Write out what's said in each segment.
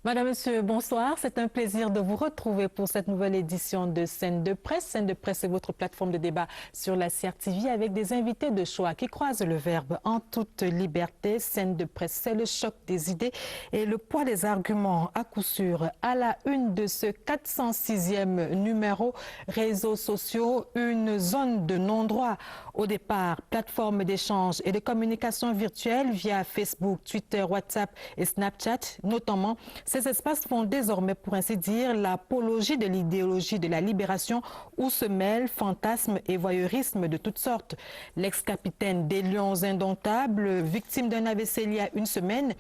Madame, Monsieur, bonsoir. C'est un plaisir de vous retrouver pour cette nouvelle édition de Scène de Presse. Scène de Presse est votre plateforme de débat sur la CRTV avec des invités de choix qui croisent le verbe en toute liberté. Scène de Presse, c'est le choc des idées et le poids des arguments à coup sûr. À la une de ce 406e numéro, réseaux sociaux, une zone de non-droit. Au départ, plateforme d'échange et de communication virtuelle via Facebook, Twitter, WhatsApp et Snapchat, notamment. Ces espaces font désormais, pour ainsi dire, l'apologie de l'idéologie de la libération où se mêlent fantasmes et voyeurisme de toutes sortes. L'ex-capitaine des Lions indomptables, victime d'un AVC il y a une semaine,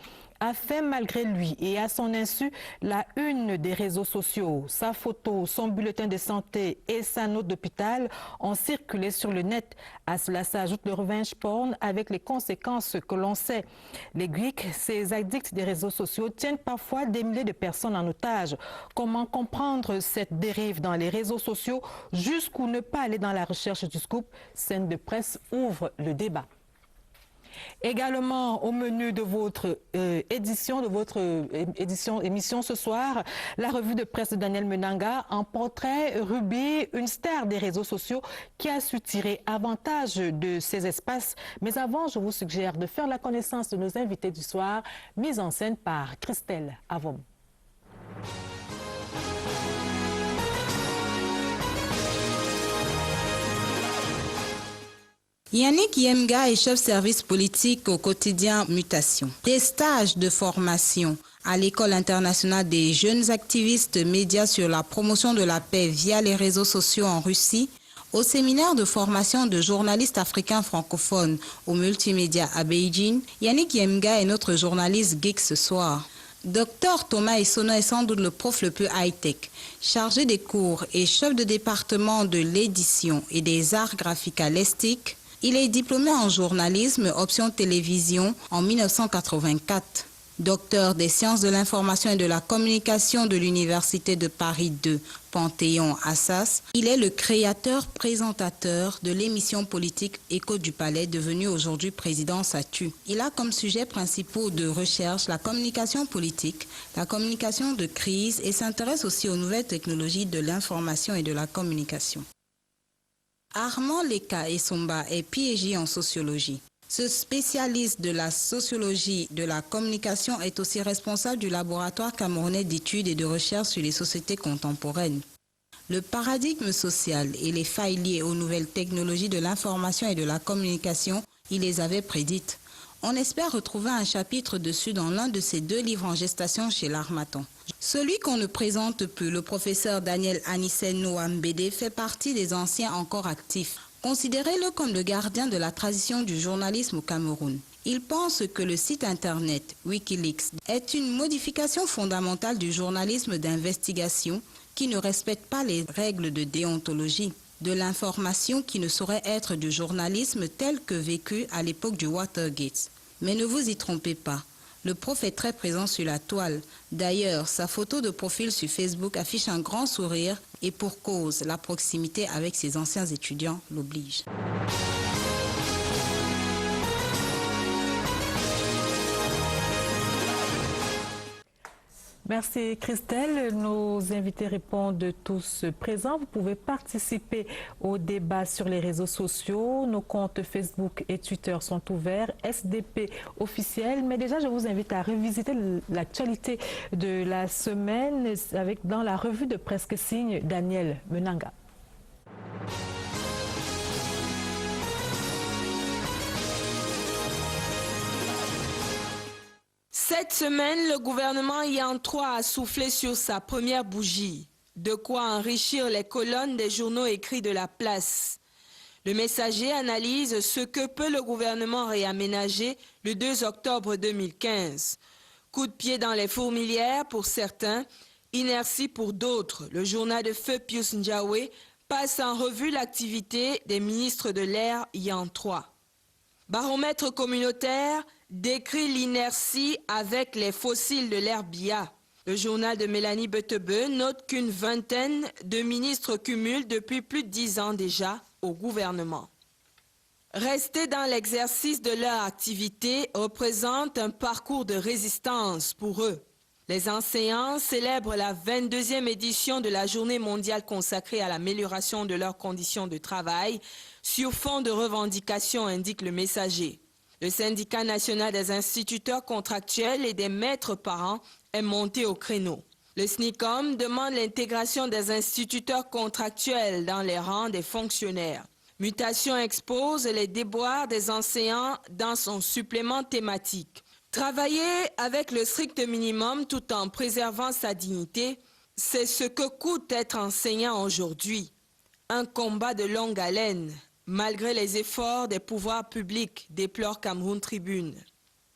a fait malgré lui et à son insu la une des réseaux sociaux. Sa photo, son bulletin de santé et sa note d'hôpital ont circulé sur le net. À cela s'ajoute le revenge porn avec les conséquences que l'on sait. Les geeks, ces addicts des réseaux sociaux, tiennent parfois des milliers de personnes en otage. Comment comprendre cette dérive dans les réseaux sociaux? Jusqu'où ne pas aller dans la recherche du scoop? Scène de Presse ouvre le débat. Également au menu de votre émission ce soir, la revue de presse de Daniel Menanga, en portrait Ruby, une star des réseaux sociaux qui a su tirer avantage de ces espaces. Mais avant, je vous suggère de faire la connaissance de nos invités du soir, mise en scène par Christelle Avom. Yannick Yemga est chef service politique au quotidien Mutation. Des stages de formation à l'École internationale des jeunes activistes médias sur la promotion de la paix via les réseaux sociaux en Russie, au séminaire de formation de journalistes africains francophones au multimédia à Beijing, Yannick Yemga est notre journaliste geek ce soir. Dr Thomas Essono est sans doute le prof le plus high-tech, chargé des cours et chef de département de l'édition et des arts graphiques à l'ESTIC. Il est diplômé en journalisme, option télévision, en 1984. Docteur des sciences de l'information et de la communication de l'Université de Paris 2, Panthéon-Assas, il est le créateur-présentateur de l'émission politique Écho du Palais, devenue aujourd'hui Président Satu. Il a comme sujet principaux de recherche la communication politique, la communication de crise et s'intéresse aussi aux nouvelles technologies de l'information et de la communication. Armand Leka Essomba est PhD en sociologie. Ce spécialiste de la sociologie de la communication est aussi responsable du laboratoire camerounais d'études et de recherche sur les sociétés contemporaines. Le paradigme social et les failles liées aux nouvelles technologies de l'information et de la communication, il les avait prédites. On espère retrouver un chapitre dessus dans l'un de ses 2 livres en gestation chez l'Harmattan. Celui qu'on ne présente plus, le professeur Daniel Anissen Noambede, fait partie des anciens encore actifs. Considérez-le comme le gardien de la tradition du journalisme au Cameroun. Il pense que le site internet Wikileaks est une modification fondamentale du journalisme d'investigation qui ne respecte pas les règles de déontologie, de l'information qui ne saurait être du journalisme tel que vécu à l'époque du Watergate. Mais ne vous y trompez pas. Le prof est très présent sur la toile. D'ailleurs, sa photo de profil sur Facebook affiche un grand sourire et pour cause, la proximité avec ses anciens étudiants l'oblige. Merci Christelle. Nos invités répondent tous présents. Vous pouvez participer au débat sur les réseaux sociaux. Nos comptes Facebook et Twitter sont ouverts. SDP officiel. Mais déjà, je vous invite à revisiter l'actualité de la semaine dans la revue de presse que signe Daniel Menanga. Cette semaine, le gouvernement Yan 3 a soufflé sur sa première bougie. De quoi enrichir les colonnes des journaux écrits de la place. Le Messager analyse ce que peut le gouvernement réaménager le 2 octobre 2015. Coup de pied dans les fourmilières pour certains, inertie pour d'autres. Le journal de feu Pius Njahwe passe en revue l'activité des ministres de l'ère Yan 3. Baromètre communautaire décrit l'inertie avec les fossiles de l'ère Biya. Le journal de Mélanie Betebe note qu'une vingtaine de ministres cumulent depuis plus de 10 ans déjà au gouvernement. Rester dans l'exercice de leur activité représente un parcours de résistance pour eux. Les enseignants célèbrent la 22e édition de la Journée mondiale consacrée à l'amélioration de leurs conditions de travail sur fond de revendications, indique le Messager. Le syndicat national des instituteurs contractuels et des maîtres parents est monté au créneau. Le SNICOM demande l'intégration des instituteurs contractuels dans les rangs des fonctionnaires. Mutation expose les déboires des enseignants dans son supplément thématique. Travailler avec le strict minimum tout en préservant sa dignité, c'est ce que coûte être enseignant aujourd'hui. Un combat de longue haleine, malgré les efforts des pouvoirs publics, déplore Cameroun Tribune.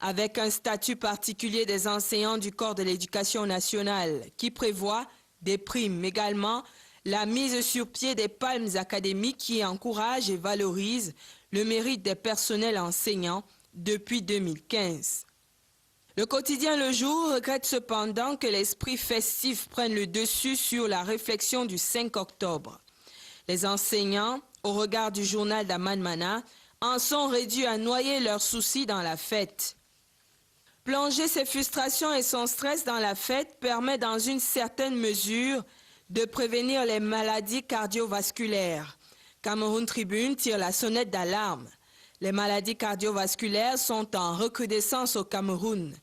Avec un statut particulier des enseignants du corps de l'éducation nationale qui prévoit des primes, mais également la mise sur pied des palmes académiques qui encouragent et valorisent le mérite des personnels enseignants depuis 2015. Le quotidien Le Jour regrette cependant que l'esprit festif prenne le dessus sur la réflexion du 5 octobre. Les enseignants, au regard du journal d'Aman Mana, en sont réduits à noyer leurs soucis dans la fête. Plonger ses frustrations et son stress dans la fête permet dans une certaine mesure de prévenir les maladies cardiovasculaires. Cameroun Tribune tire la sonnette d'alarme. Les maladies cardiovasculaires sont en recrudescence au Cameroun.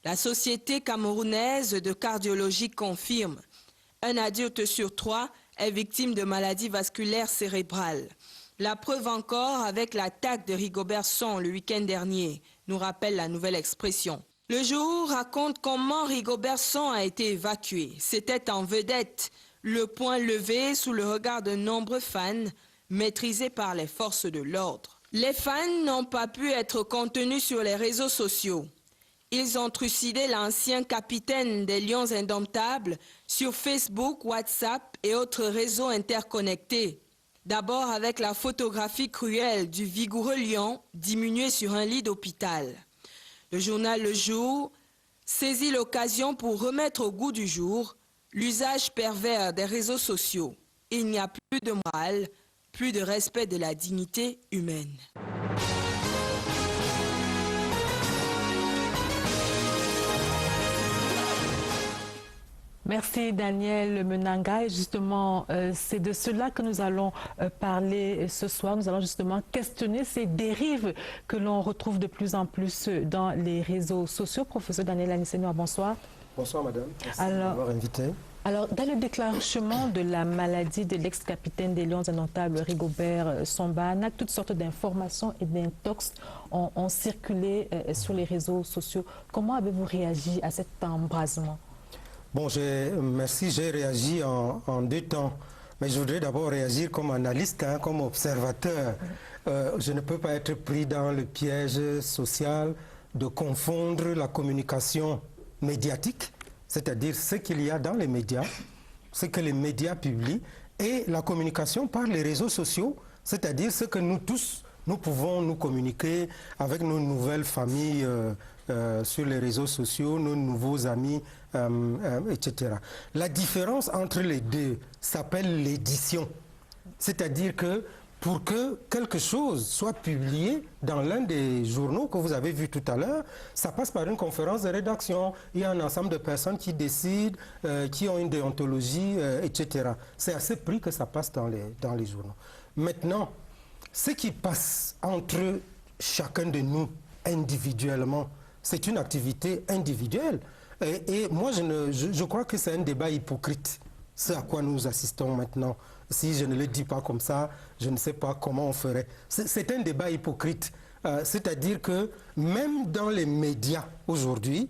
La Société camerounaise de cardiologie confirme. Un adulte sur 3 est victime de maladies vasculaires cérébrales. La preuve encore avec l'attaque de Rigobert Song le week-end dernier, nous rappelle la Nouvelle Expression. Le Jour raconte comment Rigobert Song a été évacué. C'était en vedette, le poing levé sous le regard de nombreux fans, maîtrisés par les forces de l'ordre. Les fans n'ont pas pu être contenus sur les réseaux sociaux. Ils ont trucidé l'ancien capitaine des Lions Indomptables sur Facebook, WhatsApp et autres réseaux interconnectés. D'abord avec la photographie cruelle du vigoureux lion diminué sur un lit d'hôpital. Le journal Le Jour saisit l'occasion pour remettre au goût du jour l'usage pervers des réseaux sociaux. Il n'y a plus de morale, plus de respect de la dignité humaine. Merci Daniel Menanga. Et justement, c'est de cela que nous allons parler ce soir. Nous allons justement questionner ces dérives que l'on retrouve de plus en plus dans les réseaux sociaux. Professeur Daniel Anissenioa, bonsoir. Bonsoir madame, merci de m'avoir invité. Alors, dans le déclenchement de la maladie de l'ex-capitaine des Lions Indomptables, Rigobert Song, toutes sortes d'informations et d'intox ont circulé sur les réseaux sociaux. Comment avez-vous réagi à cet embrasement? Bon, merci, j'ai réagi en deux temps. Mais je voudrais d'abord réagir comme analyste, comme observateur. Je ne peux pas être pris dans le piège social de confondre la communication médiatique, c'est-à-dire ce qu'il y a dans les médias, ce que les médias publient, et la communication par les réseaux sociaux, c'est-à-dire ce que nous tous, nous pouvons nous communiquer avec nos nouvelles familles sur les réseaux sociaux, nos nouveaux amis, etc. La différence entre les deux s'appelle l'édition. C'est-à-dire que pour que quelque chose soit publié dans l'un des journaux que vous avez vu tout à l'heure, ça passe par une conférence de rédaction. Il y a un ensemble de personnes qui décident, qui ont une déontologie, etc. C'est à ce prix que ça passe dans les journaux. Maintenant, ce qui passe entre chacun de nous individuellement, c'est une activité individuelle. Et moi, je crois que c'est un débat hypocrite, ce à quoi nous assistons maintenant. Si je ne le dis pas comme ça, je ne sais pas comment on ferait. C'est un débat hypocrite. C'est-à-dire que même dans les médias aujourd'hui,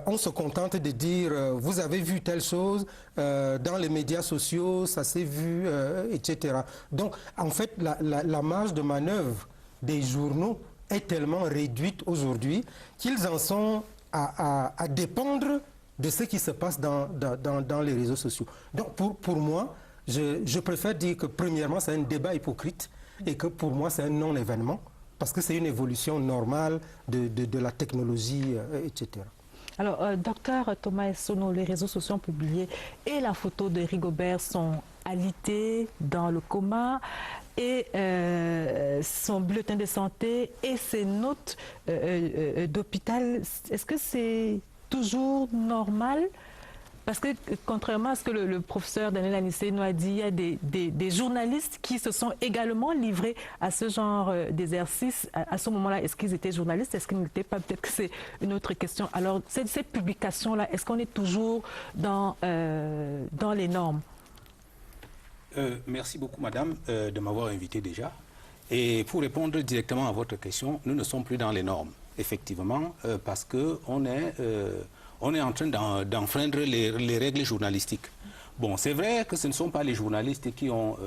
on se contente de dire vous avez vu telle chose dans les médias sociaux, ça s'est vu, etc. Donc, en fait, la marge de manœuvre des journaux est tellement réduite aujourd'hui qu'ils en sont à dépendre de ce qui se passe dans les réseaux sociaux. Donc, pour moi, je préfère dire que premièrement, c'est un débat hypocrite et que pour moi, c'est un non-événement parce que c'est une évolution normale de la technologie, etc. Alors, docteur Thomas Essono, les réseaux sociaux ont publié et la photo de Rigobert sont alité dans le coma et son bulletin de santé et ses notes d'hôpital. Est-ce que c'est toujours normal? Parce que, contrairement à ce que le professeur Daniel Anissé nous a dit, il y a des journalistes qui se sont également livrés à ce genre d'exercice. À ce moment-là, est-ce qu'ils étaient journalistes? Est-ce qu'ils n'étaient pas? Peut-être que c'est une autre question. Alors, ces publications-là, est-ce qu'on est toujours dans les normes? Merci beaucoup, madame, de m'avoir invité déjà. Et pour répondre directement à votre question, nous ne sommes plus dans les normes, effectivement, parce qu'on est... on est en train d'enfreindre les règles journalistiques. Bon, c'est vrai que ce ne sont pas les journalistes qui ont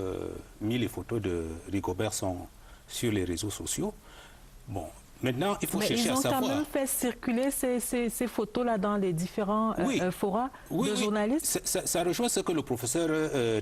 mis les photos de Rigobert Song sur les réseaux sociaux. Bon, maintenant, il faut chercher à savoir... Mais ils ont quand même fait circuler ces photos-là dans les différents forats de journalistes. Ça rejoint ce que le professeur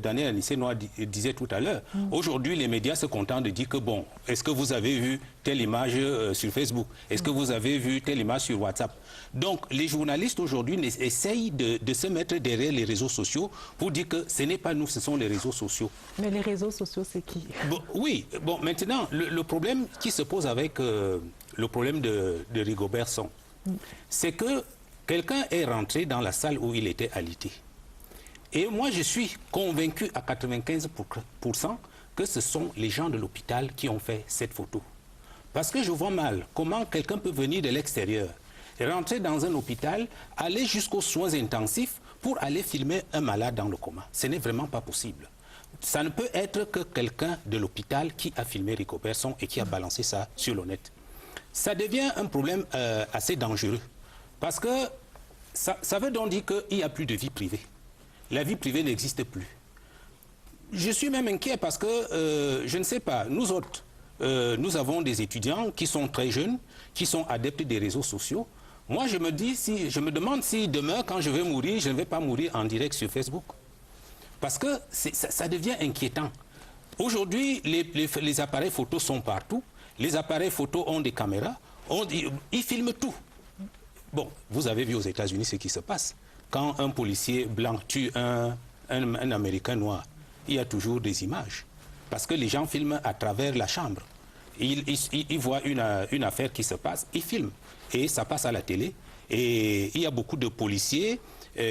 Daniel Anissé nous disait tout à l'heure. Aujourd'hui, les médias se contentent de dire que, bon, est-ce que vous avez vu telle image sur Facebook? Est-ce que vous avez vu telle image sur WhatsApp? Donc, les journalistes aujourd'hui essayent de se mettre derrière les réseaux sociaux pour dire que ce n'est pas nous, ce sont les réseaux sociaux. Mais les réseaux sociaux, c'est qui? Bon, oui, bon, maintenant, le problème qui se pose avec le problème de Rigobert Song, c'est que quelqu'un est rentré dans la salle où il était alité. Et moi, je suis convaincu à 95% que ce sont les gens de l'hôpital qui ont fait cette photo. Parce que je vois mal comment quelqu'un peut venir de l'extérieur, rentrer dans un hôpital, aller jusqu'aux soins intensifs pour aller filmer un malade dans le coma. Ce n'est vraiment pas possible. Ça ne peut être que quelqu'un de l'hôpital qui a filmé Rigobert Song et qui a balancé ça sur le net. Ça devient un problème assez dangereux. Parce que ça veut donc dire qu'il n'y a plus de vie privée. La vie privée n'existe plus. Je suis même inquiet parce que, je ne sais pas, nous autres, nous avons des étudiants qui sont très jeunes, qui sont adeptes des réseaux sociaux. Moi, je me demande si demain, quand je vais mourir, je ne vais pas mourir en direct sur Facebook. Parce que ça devient inquiétant. Aujourd'hui, les appareils photos sont partout. Les appareils photos ont des caméras. Ils filment tout. Bon, vous avez vu aux États-Unis ce qui se passe. Quand un policier blanc tue un Américain noir, il y a toujours des images. Parce que les gens filment à travers la chambre. Ils voient une affaire qui se passe, ils filment. Et ça passe à la télé. Et il y a beaucoup de policiers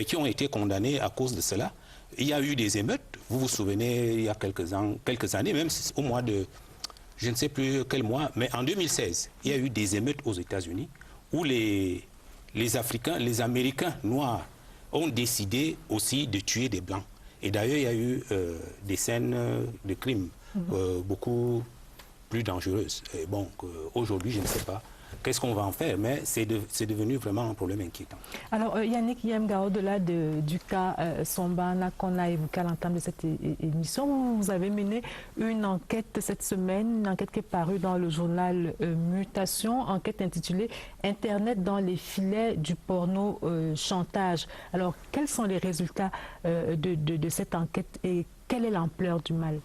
qui ont été condamnés à cause de cela. Il y a eu des émeutes. Vous vous souvenez, il y a quelques années, même au mois de... Je ne sais plus quel mois, mais en 2016, il y a eu des émeutes aux États-Unis où les Africains, les Américains noirs ont décidé aussi de tuer des Blancs. Et d'ailleurs, il y a eu des scènes de crimes beaucoup plus dangereuses. Et bon, aujourd'hui, je ne sais pas qu'est-ce qu'on va en faire, mais c'est devenu vraiment un problème inquiétant. Alors, Yannick Yemga, au-delà du cas Sombana qu'on a évoqué à l'entame de cette émission, vous avez mené une enquête cette semaine, une enquête qui est parue dans le journal Mutation, enquête intitulée « Internet dans les filets du porno chantage ». Alors, quels sont les résultats de cette enquête et quelle est l'ampleur du mal?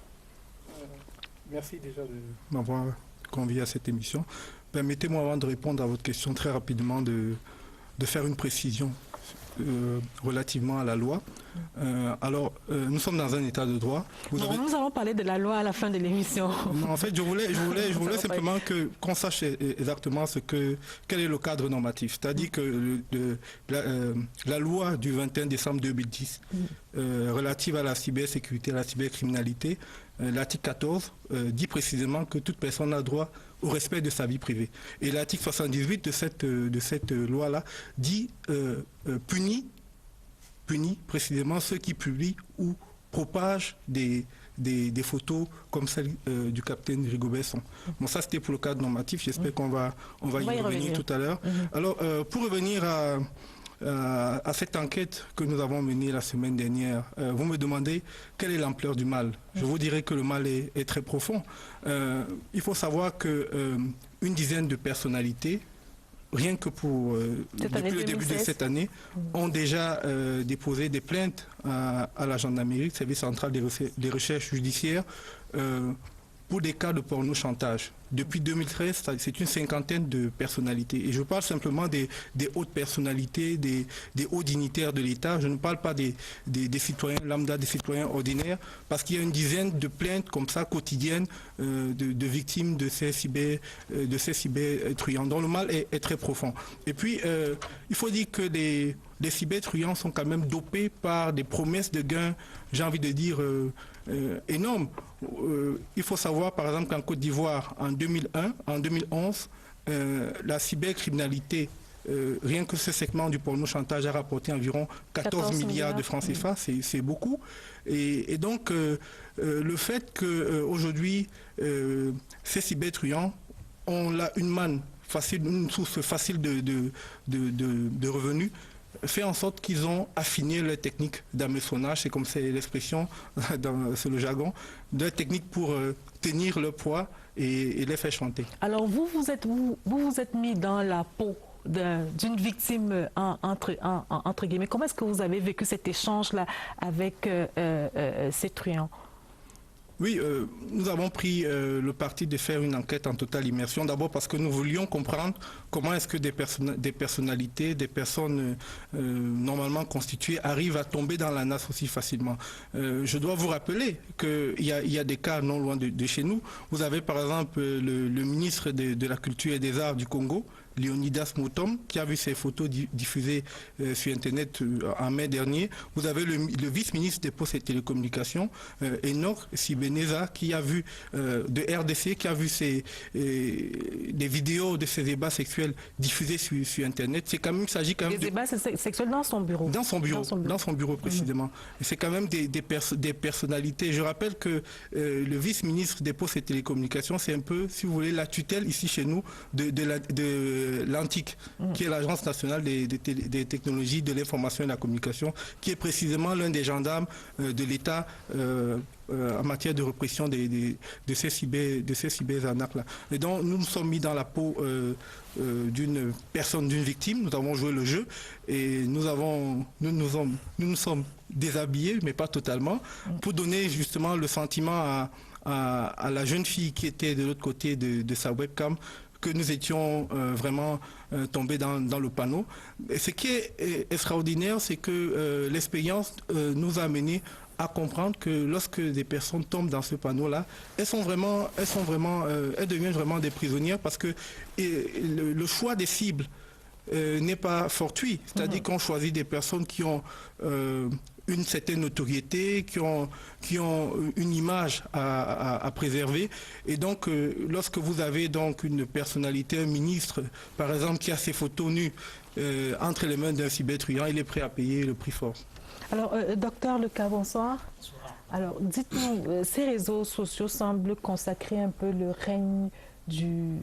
Merci déjà de m'avoir convié à cette émission. Permettez-moi, avant de répondre à votre question, très rapidement, de faire une précision relativement à la loi. Alors, nous sommes dans un état de droit. Nous allons parler de la loi à la fin de l'émission. En fait, je voulais simplement qu'on sache exactement quel est le cadre normatif. C'est-à-dire que la loi du 21 décembre 2010 relative à la cybersécurité, à la cybercriminalité, l'article 14 dit précisément que toute personne a droit au respect de sa vie privée. Et l'article 78 de cette loi-là dit punit précisément ceux qui publient ou propagent des photos comme celle du capitaine Rigobert Song. Bon, ça c'était pour le cadre normatif, j'espère qu'on va y revenir tout à l'heure. Alors, pour revenir à cette enquête que nous avons menée la semaine dernière, vous me demandez quelle est l'ampleur du mal. Je vous dirais que le mal est très profond. Il faut savoir qu'une dizaine de personnalités, rien que depuis le début de cette année, ont déjà déposé des plaintes à la gendarmerie, le service central des recherches judiciaires, pour des cas de porno-chantage. Depuis 2013, c'est une cinquantaine de personnalités. Et je parle simplement des hautes personnalités, des hauts dignitaires de l'État. Je ne parle pas des citoyens lambda, des citoyens ordinaires, parce qu'il y a une dizaine de plaintes comme ça quotidiennes de victimes de ces cybertruands, dont le mal est très profond. Et puis, il faut dire que les cybertruands sont quand même dopés par des promesses de gains, j'ai envie de dire, énormes. Il faut savoir, par exemple, qu'en Côte d'Ivoire, en 2011, la cybercriminalité, rien que ce segment du porno-chantage a rapporté environ 14 milliards de francs CFA, c'est beaucoup. Et donc, le fait qu'aujourd'hui, ces cybertruands ont là une manne facile, une source facile de revenus, fait en sorte qu'ils ont affiné leur technique d'hameçonnage, c'est comme c'est l'expression sur le jargon, leur technique pour tenir leur poids et les faire chanter. Alors vous vous êtes mis dans la peau d'une victime entre guillemets. Comment est-ce que vous avez vécu cet échange-là avec ces truands? Oui, nous avons pris le parti de faire une enquête en totale immersion. D'abord parce que nous voulions comprendre comment est-ce que des personnalités, des personnes normalement constituées arrivent à tomber dans la nasse aussi facilement. Je dois vous rappeler qu'il y a des cas non loin de chez nous. Vous avez par exemple le ministre de la Culture et des Arts du Congo, Léonidas Mutom, qui a vu ses photos diffusées sur Internet en mai dernier. Vous avez le vice-ministre des Postes et Télécommunications, Enoch Sibeneza, qui a vu de RDC, qui a vu des vidéos de ces débats sexuels diffusés sur Internet. C'est quand même, il s'agit quand même des débats sexuels dans son bureau. Dans son bureau précisément. C'est quand même des personnalités. Je rappelle que le vice-ministre des Postes et Télécommunications, c'est un peu, si vous voulez, la tutelle ici chez nous de l'ANTIC, qui est l'Agence nationale des technologies de l'information et de la communication, qui est précisément l'un des gendarmes de l'État en matière de répression de ces cyberarnaques-là. Et donc, nous nous sommes mis dans la peau d'une personne, d'une victime. Nous avons joué le jeu et nous nous sommes déshabillés, mais pas totalement, pour donner justement le sentiment à la jeune fille qui était de l'autre côté de sa webcam, que nous étions vraiment tombés dans le panneau. Et ce qui est extraordinaire, c'est que l'expérience nous a amené à comprendre que lorsque des personnes tombent dans ce panneau-là, elles deviennent vraiment des prisonnières, parce que le choix des cibles n'est pas fortuit. C'est-à-dire qu'on choisit des personnes qui ont une certaine notoriété, qui ont une image à préserver. Et donc, lorsque vous avez donc une personnalité, un ministre, par exemple, qui a ses photos nues entre les mains d'un cybertruand, il est prêt à payer le prix fort. Alors, docteur Leca, bonsoir. Bonsoir. Alors, dites-nous, ces réseaux sociaux semblent consacrer un peu le règne du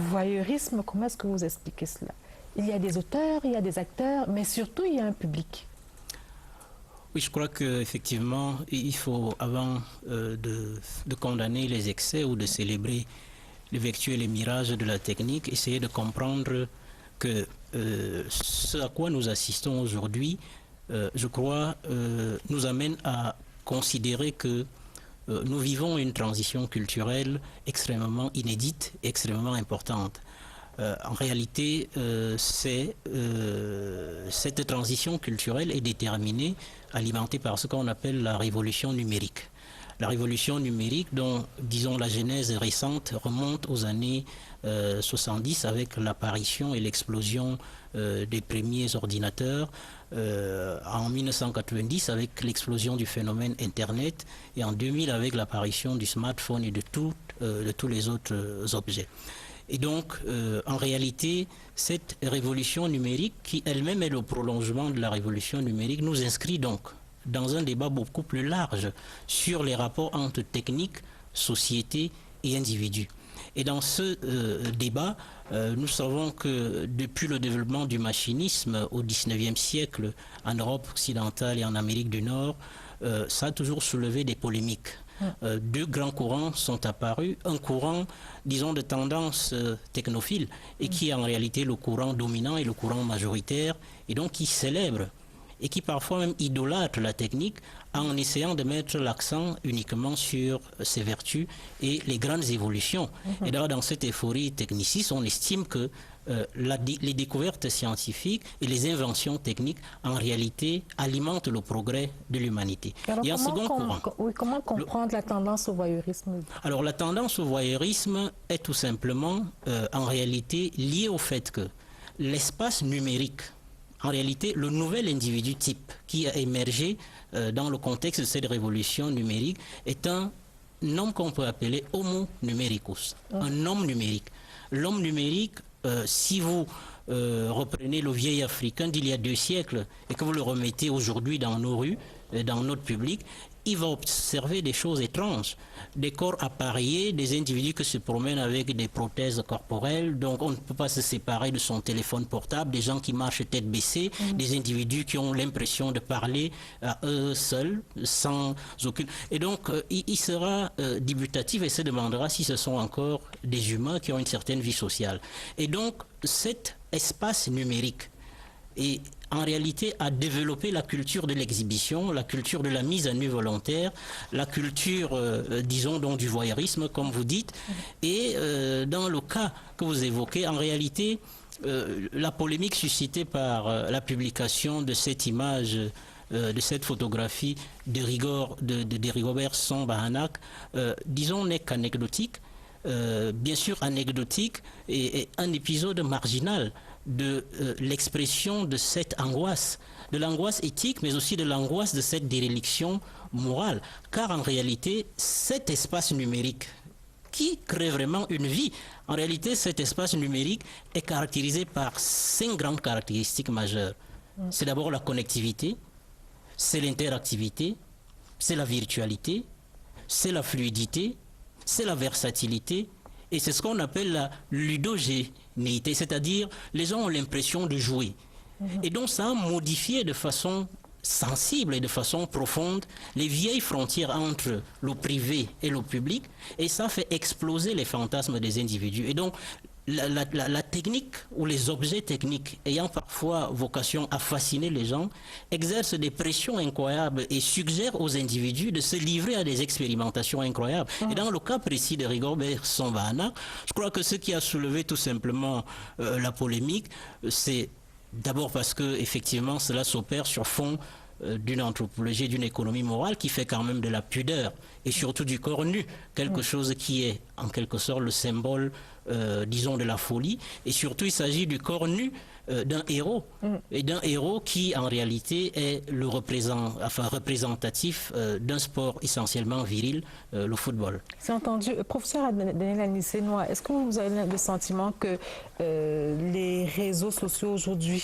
voyeurisme. Comment est-ce que vous expliquez cela? Il y a des auteurs, il y a des acteurs, mais surtout, il y a un public. Oui, je crois qu'effectivement, il faut, avant de condamner les excès ou de célébrer les vertus et les mirages de la technique, essayer de comprendre que ce à quoi nous assistons aujourd'hui, je crois, nous amène à considérer que nous vivons une transition culturelle extrêmement inédite, extrêmement importante. En réalité, cette transition culturelle est déterminée, alimentée par ce qu'on appelle la révolution numérique. La révolution numérique, dont, disons, la genèse récente remonte aux années 70 avec l'apparition et l'explosion des premiers ordinateurs, en 1990 avec l'explosion du phénomène Internet, et en 2000 avec l'apparition du smartphone et de tous les autres objets. Et donc, en réalité, cette révolution numérique, qui elle-même est le prolongement de la révolution numérique, nous inscrit donc dans un débat beaucoup plus large sur les rapports entre technique, société et individu. Et dans ce débat, nous savons que depuis le développement du machinisme au XIXe siècle, en Europe occidentale et en Amérique du Nord, ça a toujours soulevé des polémiques. Deux grands courants sont apparus. Un courant, disons, de tendance technophile, et qui est en réalité le courant dominant et le courant majoritaire, et donc qui célèbre et qui parfois même idolâtre la technique, en essayant de mettre l'accent uniquement sur ses vertus et les grandes évolutions. Et d'ailleurs, dans cette euphorie techniciste, on estime que les découvertes scientifiques et les inventions techniques, en réalité, alimentent le progrès de l'humanité. Il y a un second courant. Comment comprendre la tendance au voyeurisme? Alors, la tendance au voyeurisme est tout simplement, en réalité, liée au fait que l'espace numérique, en réalité, le nouvel individu type qui a émergé dans le contexte de cette révolution numérique est un homme qu'on peut appeler Homo numericus, un homme numérique. L'homme numérique, si vous reprenez le vieil africain d'il y a 2 siècles et que vous le remettez aujourd'hui dans nos rues, dans notre public, il va observer des choses étranges, des corps appareillés, des individus qui se promènent avec des prothèses corporelles, donc on ne peut pas se séparer de son téléphone portable, des gens qui marchent tête baissée, des individus qui ont l'impression de parler à eux seuls, sans aucune... Et donc, il sera dubitatif et se demandera si ce sont encore des humains qui ont une certaine vie sociale. Et donc, cet espace numérique et en réalité a développé la culture de l'exhibition, la culture de la mise à nu volontaire, la culture, disons donc du voyeurisme, comme vous dites. Et dans le cas que vous évoquez, en réalité, la polémique suscitée par la publication de cette image, de cette photographie de Rigobert Song-Bahanak, disons, n'est qu'anecdotique. Bien sûr anecdotique et un épisode marginal de l'expression de cette angoisse, de l'angoisse éthique, mais aussi de l'angoisse de cette déréliction morale. Car en réalité, cet espace numérique qui crée vraiment une vie, en réalité, cet espace numérique est caractérisé par 5 grandes caractéristiques majeures. C'est d'abord la connectivité, c'est l'interactivité, c'est la virtualité, c'est la fluidité, c'est la versatilité, et c'est ce qu'on appelle la ludogénéité, c'est-à-dire les gens ont l'impression de jouer. Et donc ça a modifié de façon sensible et de façon profonde les vieilles frontières entre le privé et le public, et ça fait exploser les fantasmes des individus. Et donc la technique ou les objets techniques ayant parfois vocation à fasciner les gens exercent des pressions incroyables et suggèrent aux individus de se livrer à des expérimentations incroyables. Et dans le cas précis de Rigobert Song-Bahanak, je crois que ce qui a soulevé tout simplement la polémique, c'est d'abord parce que effectivement cela s'opère sur fond d'une anthropologie, d'une économie morale qui fait quand même de la pudeur et surtout du corps nu, quelque chose qui est en quelque sorte le symbole, disons, de la folie. Et surtout, il s'agit du corps nu d'un héros, et d'un héros qui en réalité est le représentatif d'un sport essentiellement viril, le football. C'est entendu. Professeur Daniel Anicenois, est-ce que vous avez le sentiment que les réseaux sociaux aujourd'hui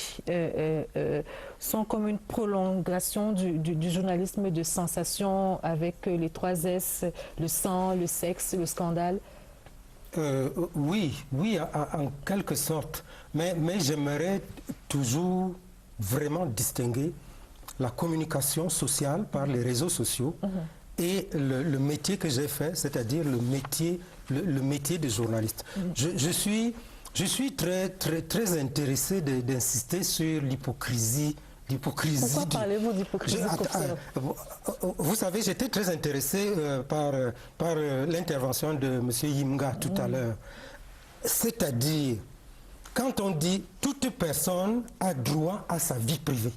sont comme une prolongation du journalisme de sensation avec les 3 S, le sang, le sexe, le scandale? Oui, en quelque sorte. Mais j'aimerais toujours vraiment distinguer la communication sociale par les réseaux sociaux et le métier que j'ai fait, c'est-à-dire le métier de journaliste. Je suis très intéressé d'insister sur l'hypocrisie. Pourquoi parlez-vous d'hypocrisie? Vous savez, j'étais très intéressé par l'intervention de M. Yimga tout à l'heure. C'est-à-dire, quand on dit toute personne a droit à sa vie privée,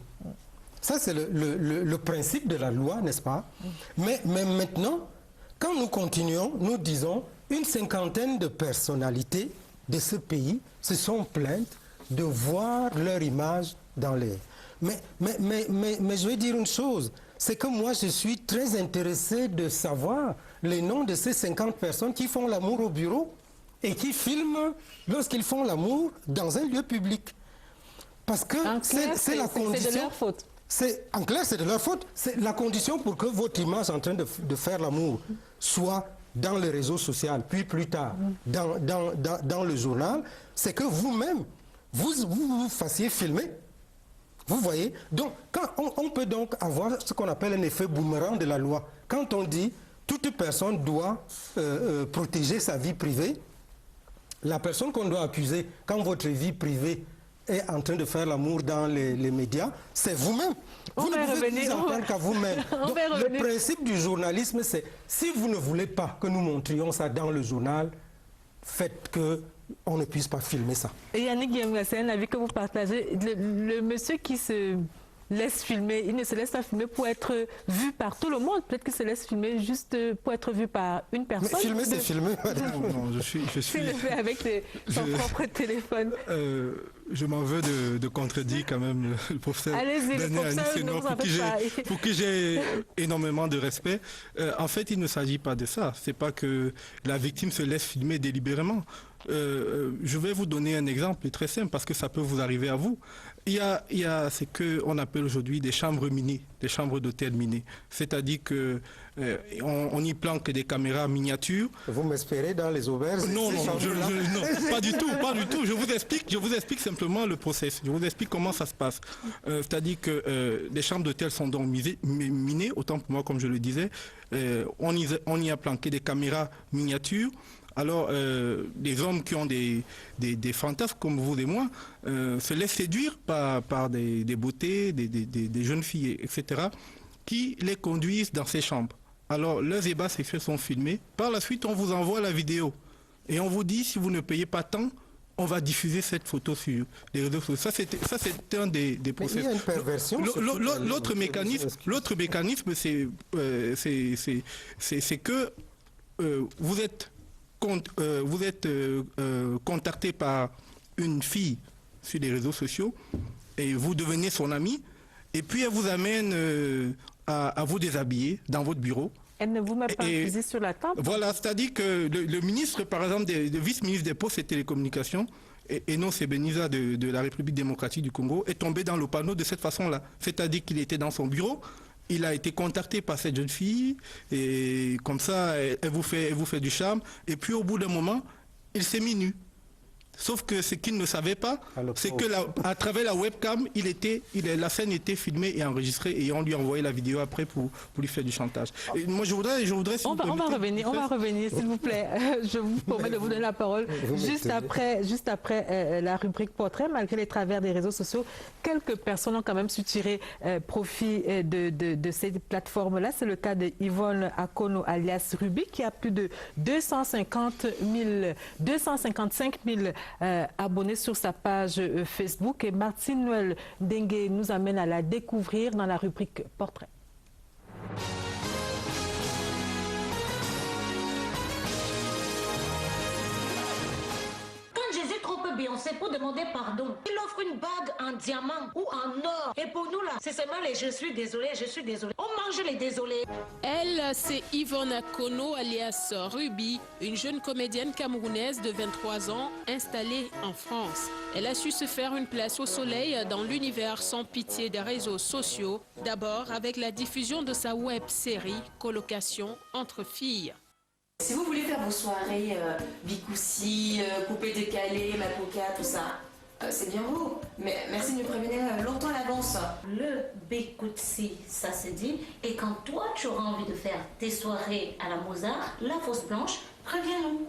ça c'est le principe de la loi, n'est-ce pas? Mais maintenant, quand nous continuons, nous disons une 50aine de personnalités de ce pays se sont plaintes de voir leur image dans l'air. Mais je vais dire une chose, c'est que moi je suis très intéressé de savoir les noms de ces 50 personnes qui font l'amour au bureau et qui filment lorsqu'ils font l'amour dans un lieu public. Parce que c'est la condition... C'est de leur faute. En clair, c'est de leur faute. C'est la condition pour que votre image en train de faire l'amour soit dans les réseaux sociaux, puis plus tard dans le journal, c'est que vous-même, vous fassiez filmer. Vous voyez? Donc, on peut donc avoir ce qu'on appelle un effet boomerang de la loi. Quand on dit toute personne doit protéger sa vie privée, la personne qu'on doit accuser, quand votre vie privée est en train de faire l'amour dans les médias, c'est vous-même. Vous ne pouvez vous en prendre qu'à vous-même. Donc, le principe du journalisme, c'est si vous ne voulez pas que nous montrions ça dans le journal, faites qu'on ne puisse pas filmer ça. Et Yannick Guillaume, c'est un avis que vous partagez. Le monsieur qui se laisse filmer, il ne se laisse pas filmer pour être vu par tout le monde. Peut-être qu'il se laisse filmer juste pour être vu par une personne. Mais filmer, c'est filmer, madame. Non, je suis... Il le fait avec son propre téléphone. Je m'en veux de contredire quand même le professeur Daniel Aniceno, pour qui j'ai énormément de respect. En fait, il ne s'agit pas de ça. C'est pas que la victime se laisse filmer délibérément. Je vais vous donner un exemple très simple parce que ça peut vous arriver à vous. Il y a ce qu'on appelle aujourd'hui des chambres minées, des chambres d'hôtel minées. C'est-à-dire que on y planque des caméras miniatures. Vous m'espérez dans les auberges? Non, non, pas du tout, pas du tout. Je vous explique simplement le process. Je vous explique comment ça se passe. C'est-à-dire que les chambres d'hôtel sont donc minées, autant pour moi comme je le disais. On y a planqué des caméras miniatures. Alors, des hommes qui ont des fantasmes comme vous et moi se laissent séduire par des beautés, des jeunes filles, etc., qui les conduisent dans ces chambres. Alors, leurs ébats sexuels sont filmés. Par la suite, on vous envoie la vidéo. Et on vous dit, si vous ne payez pas tant, on va diffuser cette photo sur les réseaux sociaux. Ça, c'est un des process. Mais il y a une perversion. L'autre mécanisme, c'est que vous êtes contacté par une fille sur les réseaux sociaux et vous devenez son ami et puis elle vous amène à vous déshabiller dans votre bureau. Elle ne vous met pas un fusil sur la table. Voilà, c'est-à-dire que le ministre, par exemple, le vice-ministre des Postes et Télécommunications, Enos Ebenezer de la République démocratique du Congo, est tombé dans le panneau de cette façon-là. C'est-à-dire qu'il était dans son bureau, il a été contacté par cette jeune fille, et comme ça, elle vous fait du charme, et puis au bout d'un moment, il s'est mis nu. Sauf que ce qu'il ne savait pas, c'est que à travers la webcam, la scène était filmée et enregistrée et on lui a envoyé la vidéo après pour lui faire du chantage. Et moi, je voudrais on va revenir, s'il vous plaît. Je vous promets de vous donner la parole juste après la rubrique portrait. Malgré les travers des réseaux sociaux, quelques personnes ont quand même su tirer profit de ces plateformes-là. C'est le cas de Yvonne Akono alias Ruby qui a plus de 255 000 abonnés sur sa page Facebook, et Martine Noël Dengue nous amène à la découvrir dans la rubrique Portrait. Beyoncé pour demander pardon. Il offre une bague en diamant ou en or. Et pour nous là, c'est seulement les je suis désolé. On mange les désolés. Elle, c'est Yvonne Akono alias Ruby, une jeune comédienne camerounaise de 23 ans installée en France. Elle a su se faire une place au soleil dans l'univers sans pitié des réseaux sociaux. D'abord avec la diffusion de sa web-série Colocation entre filles. Si vous voulez faire vos soirées bicoussi, coupé décalé, mapoca, tout ça, c'est bien vous. Mais merci de me prévenir longtemps à l'avance. Le bicoussi, ça se dit. Et quand toi, tu auras envie de faire tes soirées à la Mozart, la fausse blanche, préviens-nous.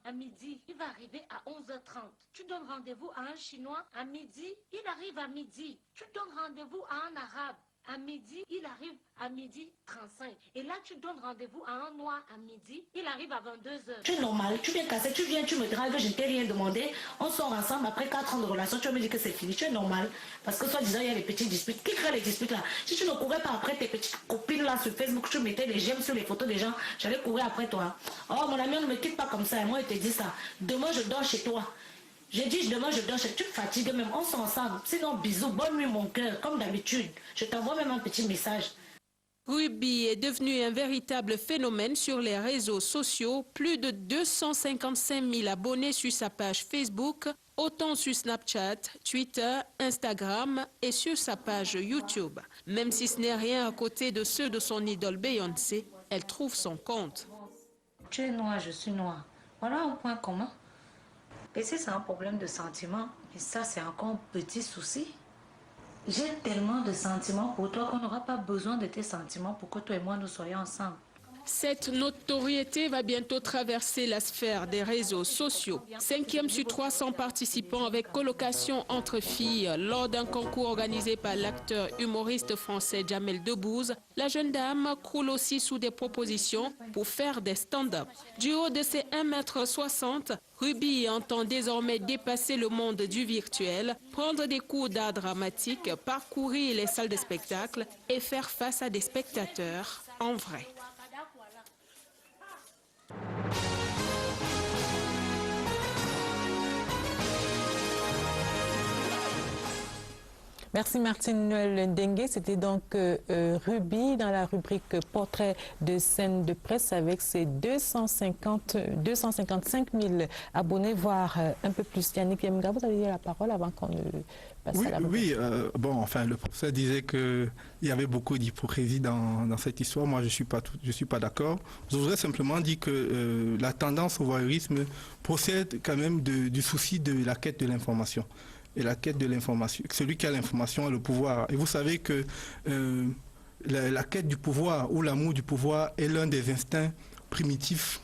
À midi, il va arriver à 11h30. Tu donnes rendez-vous à un Chinois à midi, il arrive à midi. Tu donnes rendez-vous à un Arabe. À midi, il arrive à midi 35. Et là, tu donnes rendez-vous à un noir à midi, il arrive à 22h. Tu es normal, tu viens casser, tu viens, tu me dragues, je ne t'ai rien demandé. On sort ensemble, après 4 ans de relation, tu vas me dire que c'est fini. Tu es normal. Parce que soi-disant, il y a les petites disputes. Qui crée les disputes là? Si tu ne courais pas après tes petites copines là sur Facebook, tu mettais les j'aime sur les photos des gens, j'allais courir après toi. Oh, mon ami, on ne me quitte pas comme ça. Et moi, je te dis ça. Demain, je dors chez toi. J'ai dit demain je dors, tu te fatigues même, on sort ensemble. Sinon bisous, bonne nuit mon cœur, comme d'habitude. Je t'envoie même un petit message. Ruby est devenu un véritable phénomène sur les réseaux sociaux. Plus de 255 000 abonnés sur sa page Facebook, autant sur Snapchat, Twitter, Instagram et sur sa page YouTube. Même si ce n'est rien à côté de ceux de son idole Beyoncé, elle trouve son compte. Tu es noir, je suis noir. Voilà un point commun. Et si c'est un problème de sentiment, et ça c'est encore un petit souci. J'ai tellement de sentiments pour toi qu'on n'aura pas besoin de tes sentiments pour que toi et moi nous soyons ensemble. Cette notoriété va bientôt traverser la sphère des réseaux sociaux. 5e sur 300 participants avec colocation entre filles lors d'un concours organisé par l'acteur humoriste français Jamel Debbouze. La jeune dame croule aussi sous des propositions pour faire des stand-up. Du haut de ses 1,60 m, Ruby entend désormais dépasser le monde du virtuel, prendre des cours d'art dramatique, parcourir les salles de spectacle et faire face à des spectateurs en vrai. Merci Martine Noël Ndengue. C'était donc Ruby dans la rubrique Portrait de scène de presse avec ses 255 000 abonnés, voire un peu plus. Yannick Yemga, vous avez la parole avant qu'on ne passe à la rubrique. Oui, bon, enfin, le professeur disait qu'il y avait beaucoup d'hypocrisie dans cette histoire. Moi, je ne suis pas d'accord. Je voudrais simplement dire que la tendance au voyeurisme procède quand même du souci de la quête de l'information. Et la quête de l'information, celui qui a l'information a le pouvoir. Et vous savez que la quête du pouvoir ou l'amour du pouvoir est l'un des instincts primitifs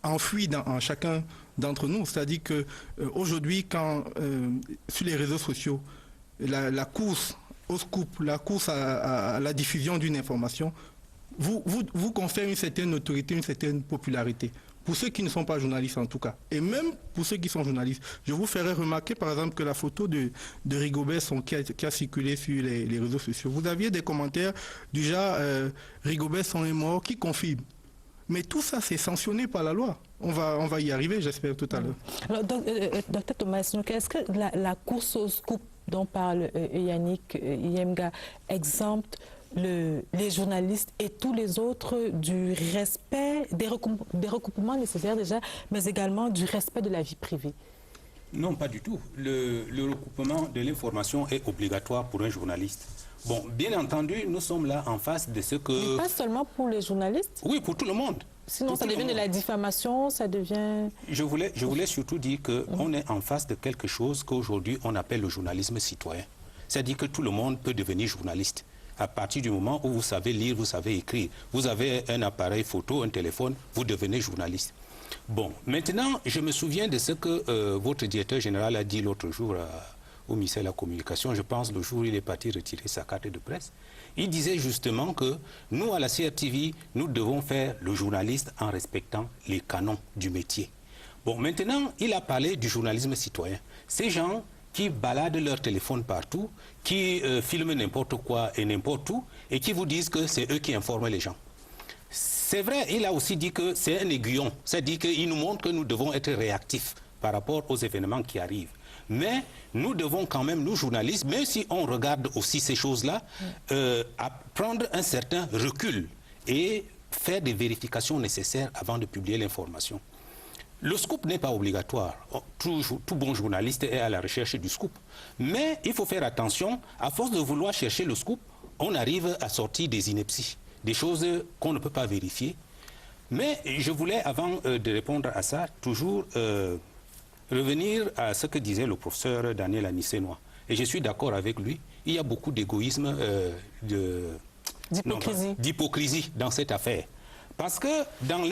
enfouis en chacun d'entre nous. C'est-à-dire qu'aujourd'hui, quand sur les réseaux sociaux, la course au scoop, la course à la diffusion d'une information, vous confère une certaine autorité, une certaine popularité. Pour ceux qui ne sont pas journalistes en tout cas, et même pour ceux qui sont journalistes. Je vous ferai remarquer par exemple que la photo de Rigobert qui a circulé sur les réseaux sociaux, vous aviez des commentaires du genre Rigobert Song est mort, qui confirme. Mais tout ça c'est sanctionné par la loi. On va y arriver, j'espère, tout à l'heure. Alors, Dr Thomas, est-ce que la course au scoop dont parle Yannick Yemga exempte les journalistes et tous les autres du respect, des recoupements nécessaires déjà, mais également du respect de la vie privée? Non, pas du tout. Le recoupement de l'information est obligatoire pour un journaliste. Bon, bien entendu, nous sommes là en face de ce que... Mais pas seulement pour les journalistes? Oui, pour tout le monde. Sinon, ça devient de la diffamation, ça devient... Je voulais surtout dire qu'on est en face de quelque chose qu'aujourd'hui on appelle le journalisme citoyen. C'est-à-dire que tout le monde peut devenir journaliste. À partir du moment où vous savez lire, vous savez écrire, vous avez un appareil photo, un téléphone, vous devenez journaliste. Bon, maintenant, je me souviens de ce que votre directeur général a dit l'autre jour au ministère de la Communication, je pense le jour où il est parti retirer sa carte de presse. Il disait justement que nous, à la CRTV, nous devons faire le journaliste en respectant les canons du métier. Bon, maintenant, il a parlé du journalisme citoyen. Ces gens qui baladent leur téléphone partout, qui filment n'importe quoi et n'importe où, et qui vous disent que c'est eux qui informent les gens. C'est vrai, il a aussi dit que c'est un aiguillon, c'est-à-dire qu'il nous montre que nous devons être réactifs par rapport aux événements qui arrivent. Mais nous devons quand même, nous journalistes, même si on regarde aussi ces choses-là, prendre un certain recul et faire des vérifications nécessaires avant de publier l'information. Le scoop n'est pas obligatoire. Tout bon journaliste est à la recherche du scoop. Mais il faut faire attention, à force de vouloir chercher le scoop, on arrive à sortir des inepties, des choses qu'on ne peut pas vérifier. Mais je voulais, avant de répondre à ça, toujours revenir à ce que disait le professeur Daniel Anicenois. Et je suis d'accord avec lui, il y a beaucoup d'égoïsme, d'hypocrisie dans cette affaire. Parce que dans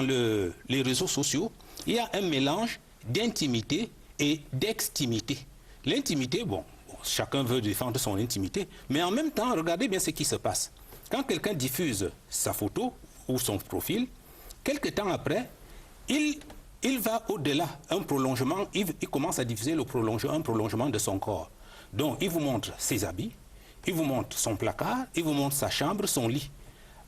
les réseaux sociaux, il y a un mélange d'intimité et d'extimité. L'intimité, bon, chacun veut défendre son intimité, mais en même temps, regardez bien ce qui se passe. Quand quelqu'un diffuse sa photo ou son profil, quelque temps après, il va au-delà, un prolongement, il commence à diffuser un prolongement de son corps. Donc, il vous montre ses habits, il vous montre son placard, il vous montre sa chambre, son lit.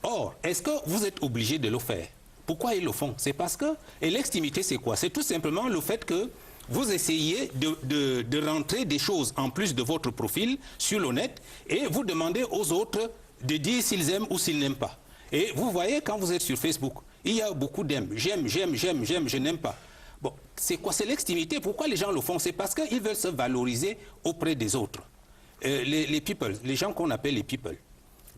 Or, est-ce que vous êtes obligé de le faire? Pourquoi ils le font? C'est parce que... Et l'extimité, c'est quoi? C'est tout simplement le fait que vous essayez de rentrer des choses en plus de votre profil sur le net et vous demandez aux autres de dire s'ils aiment ou s'ils n'aiment pas. Et vous voyez, quand vous êtes sur Facebook, il y a beaucoup d'aimes. J'aime, je n'aime pas. Bon, c'est quoi? C'est l'extimité. Pourquoi les gens le font? C'est parce qu'ils veulent se valoriser auprès des autres. Les people, les gens qu'on appelle les people.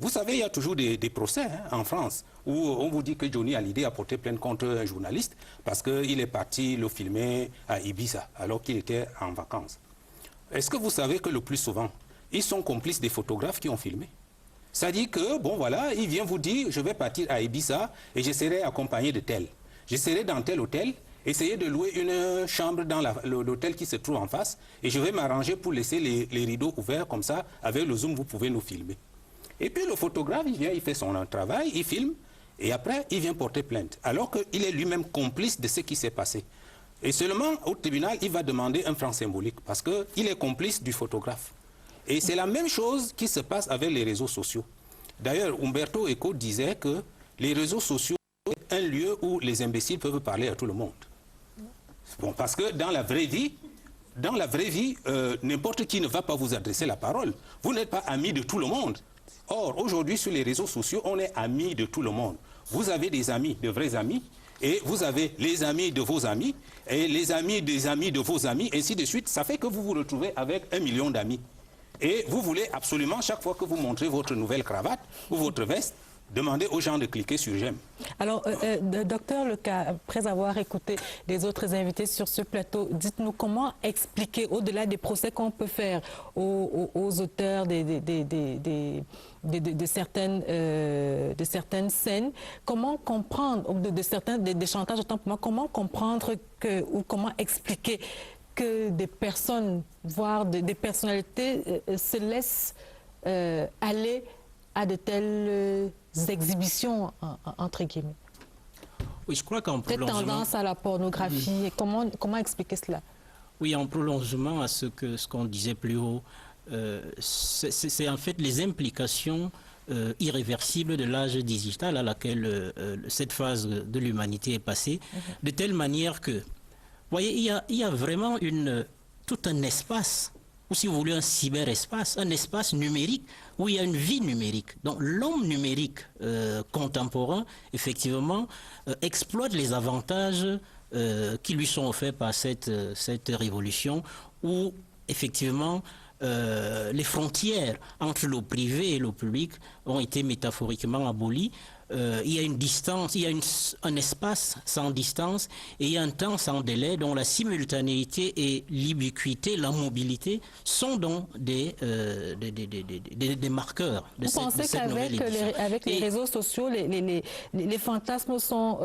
Vous savez, il y a toujours des procès en France où on vous dit que Johnny Hallyday a porté plainte contre un journaliste parce qu'il est parti le filmer à Ibiza alors qu'il était en vacances. Est-ce que vous savez que le plus souvent, ils sont complices des photographes qui ont filmé? Ça dit que, bon voilà, il vient vous dire, je vais partir à Ibiza et je serai accompagné de tel. Je serai dans tel hôtel, essayez de louer une chambre dans l'hôtel qui se trouve en face et je vais m'arranger pour laisser les rideaux ouverts comme ça, avec le zoom, vous pouvez nous filmer. Et puis le photographe, il vient, il fait son travail, il filme et après, il vient porter plainte. Alors qu'il est lui-même complice de ce qui s'est passé. Et seulement au tribunal, il va demander un franc symbolique parce qu'il est complice du photographe. Et c'est la même chose qui se passe avec les réseaux sociaux. D'ailleurs, Umberto Eco disait que les réseaux sociaux sont un lieu où les imbéciles peuvent parler à tout le monde. Bon, parce que dans la vraie vie, n'importe qui ne va pas vous adresser la parole. Vous n'êtes pas ami de tout le monde. Or, aujourd'hui, sur les réseaux sociaux, on est ami de tout le monde. Vous avez des amis, de vrais amis, et vous avez les amis de vos amis, et les amis des amis de vos amis, ainsi de suite. Ça fait que vous vous retrouvez avec 1 million d'amis. Et vous voulez absolument, chaque fois que vous montrez votre nouvelle cravate ou votre veste, demander aux gens de cliquer sur j'aime. Alors, docteur Leca, après avoir écouté les autres invités sur ce plateau, dites-nous comment expliquer, au-delà des procès qu'on peut faire aux auteurs de certaines scènes, comment comprendre, des chantages, autant pour moi, comment comprendre ou comment expliquer que des personnes, voire des personnalités, se laissent aller à de telles exhibitions, entre guillemets. Oui, je crois qu'en cette tendance à la pornographie, et comment expliquer cela? Oui, en prolongement à ce qu'on disait plus haut, c'est en fait les implications irréversibles de l'âge digital à laquelle cette phase de l'humanité est passée, de telle manière que, vous voyez, il y a vraiment tout un espace, ou si vous voulez un cyberespace, un espace numérique où il y a une vie numérique. Donc l'homme numérique contemporain, effectivement, exploite les avantages qui lui sont offerts par cette révolution où, effectivement, les frontières entre le privé et le public ont été métaphoriquement abolies. Il y a une distance, il y a un espace sans distance et il y a un temps sans délai dont la simultanéité et l'ubiquité, la mobilité sont donc des marqueurs de cette nouvelle édition. Vous pensez qu'avec les réseaux sociaux, les fantasmes sont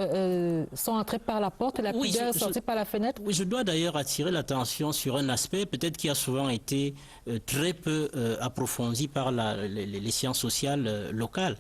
entrés par la porte, la pudeur est sortie par la fenêtre? Oui, je dois d'ailleurs attirer l'attention sur un aspect peut-être qui a souvent été très peu approfondi par les sciences sociales locales.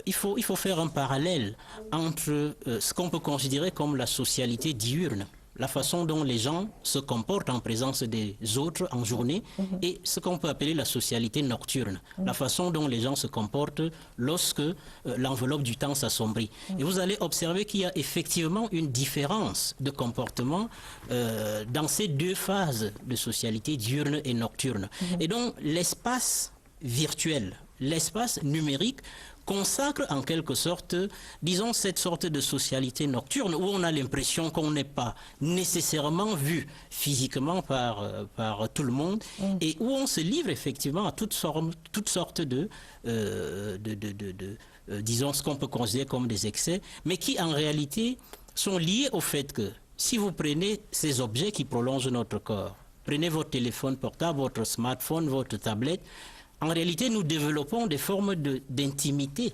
Il faut faire un parallèle entre ce qu'on peut considérer comme la socialité diurne, la façon dont les gens se comportent en présence des autres en journée, et ce qu'on peut appeler la socialité nocturne, la façon dont les gens se comportent lorsque l'enveloppe du temps s'assombrit. Et vous allez observer qu'il y a effectivement une différence de comportement dans ces deux phases de socialité diurne et nocturne. Et donc l'espace virtuel, l'espace numérique consacre en quelque sorte, disons, cette sorte de socialité nocturne où on a l'impression qu'on n'est pas nécessairement vu physiquement par tout le monde et où on se livre effectivement à toutes sortes disons, ce qu'on peut considérer comme des excès, mais qui en réalité sont liés au fait que si vous prenez ces objets qui prolongent notre corps, prenez votre téléphone portable, votre smartphone, votre tablette, en réalité, nous développons des formes d'intimité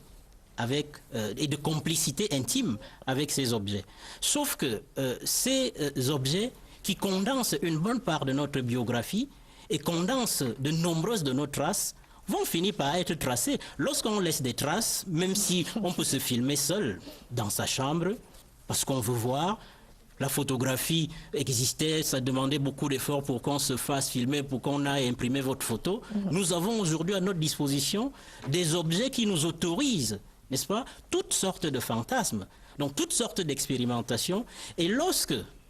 et de complicité intime avec ces objets. Sauf que ces objets qui condensent une bonne part de notre biographie et condensent de nombreuses de nos traces vont finir par être tracés. Lorsqu'on laisse des traces, même si on peut se filmer seul dans sa chambre, parce qu'on veut voir, la photographie existait, ça demandait beaucoup d'efforts pour qu'on se fasse filmer, pour qu'on aille imprimer votre photo. Nous avons aujourd'hui à notre disposition des objets qui nous autorisent, n'est-ce pas, toutes sortes de fantasmes, donc toutes sortes d'expérimentations. Et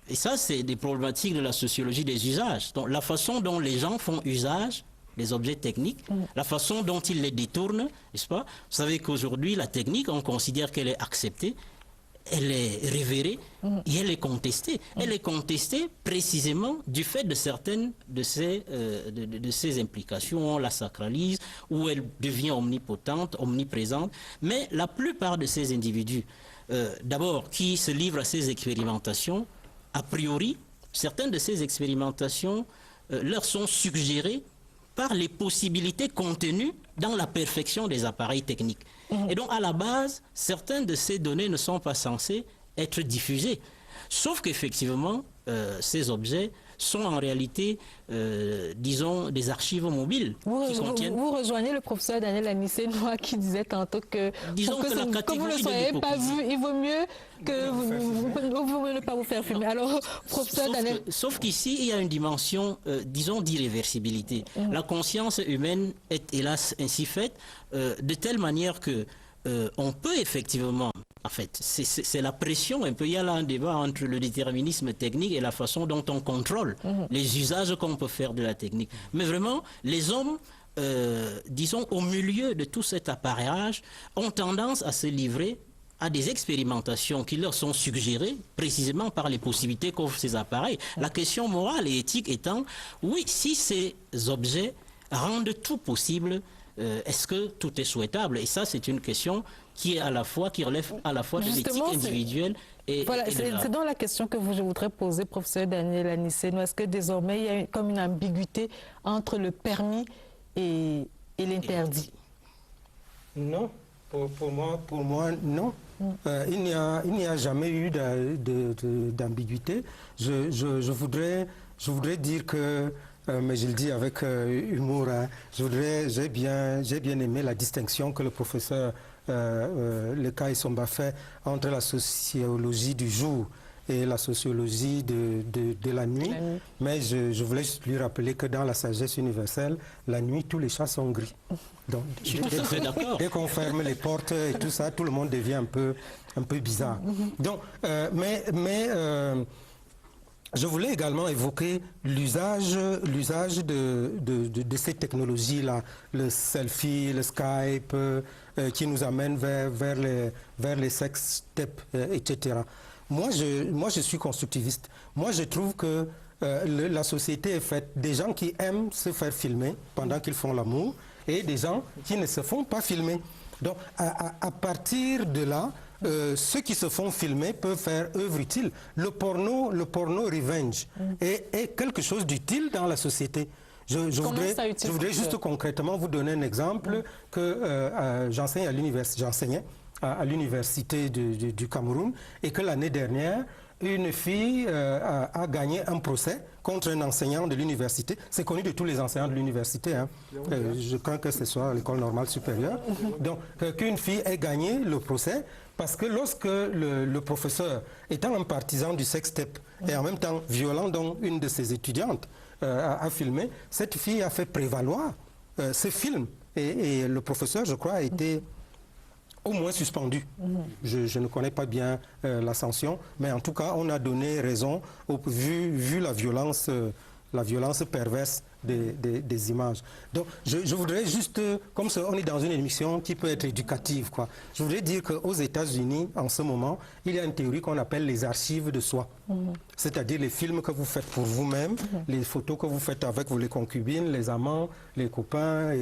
et ça c'est des problématiques de la sociologie des usages, donc la façon dont les gens font usage des objets techniques, la façon dont ils les détournent, n'est-ce pas. Vous savez qu'aujourd'hui la technique, on considère qu'elle est acceptée, elle est révérée et elle est contestée. Elle est contestée précisément du fait de certaines de ces implications. On la sacralise ou elle devient omnipotente, omniprésente. Mais la plupart de ces individus, d'abord, qui se livrent à ces expérimentations, a priori, certaines de ces expérimentations leur sont suggérées par les possibilités contenues dans la perfection des appareils techniques. Et donc, à la base, certaines de ces données ne sont pas censées être diffusées. Sauf qu'effectivement, ces objets sont en réalité, disons, des archives mobiles. Vous rejoignez le professeur Daniel Anicet-Noah qui disait tantôt que, disons que la catégorie vous ne soyez pas vu, il vaut mieux que vous ne pas vous faire filmer. Alors, professeur Daniel... Sauf qu'ici, il y a une dimension, disons, d'irréversibilité. La conscience humaine est hélas ainsi faite, de telle manière que on peut effectivement, en fait, c'est la pression un peu, il y a là un débat entre le déterminisme technique et la façon dont on contrôle les usages qu'on peut faire de la technique. Mais vraiment, les hommes, disons, au milieu de tout cet appareillage, ont tendance à se livrer à des expérimentations qui leur sont suggérées précisément par les possibilités qu'offrent ces appareils. La question morale et éthique étant, oui, si ces objets rendent tout possible, est-ce que tout est souhaitable? Et ça, c'est une question qui relève à la fois de l'éthique individuelle et voilà, et c'est dans la question que je voudrais poser, professeur Daniel Anicet-Noah. Est-ce que désormais, il y a comme une ambiguïté entre le permis et l'interdit? Non, pour moi, non. Il n'y a jamais eu d'ambiguïté. Je voudrais dire que, mais je le dis avec humour, hein, j'ai bien aimé la distinction que le professeur Lekai Somba fait entre la sociologie du jour et la sociologie de la nuit. Mais je voulais juste lui rappeler que dans la sagesse universelle, la nuit, tous les chats sont gris. Donc, dès qu'on ferme les portes et tout ça, tout le monde devient un peu bizarre. Donc, je voulais également évoquer l'usage de ces technologies-là, le selfie, le Skype, qui nous amène vers les sex-tapes, etc. Moi, je suis constructiviste. Moi, je trouve que la société est faite des gens qui aiment se faire filmer pendant qu'ils font l'amour et des gens qui ne se font pas filmer. Donc, à partir de là, ceux qui se font filmer peuvent faire œuvre utile. Le porno revenge est quelque chose d'utile dans la société. Je voudrais juste concrètement vous donner un exemple que j'enseignais à l'université du Cameroun et que l'année dernière, une fille a gagné un procès contre un enseignant de l'université. C'est connu de tous les enseignants de l'université. Hein. Je crains que ce soit à l'école normale supérieure. Donc, qu'une fille ait gagné le procès parce que lorsque le professeur, étant un partisan du sex-tape et en même temps violant donc une de ses étudiantes, a filmé, cette fille a fait prévaloir ce film. Et le professeur, je crois, a été au moins suspendu. Je ne connais pas bien la sanction, mais en tout cas, on a donné raison, vu la violence perverse des images. Donc, je voudrais juste, comme on est dans une émission qui peut être éducative, quoi, je voudrais dire qu'aux États-Unis, en ce moment, il y a une théorie qu'on appelle les archives de soi. C'est-à-dire les films que vous faites pour vous-même, les photos que vous faites avec les concubines, les amants, les copains,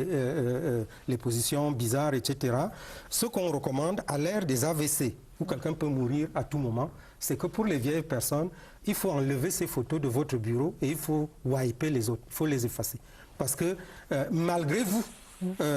les positions bizarres, etc. Ce qu'on recommande à l'ère des AVC, où quelqu'un peut mourir à tout moment, c'est que pour les vieilles personnes, il faut enlever ces photos de votre bureau et il faut wiper les autres, il faut les effacer. Parce que malgré vous,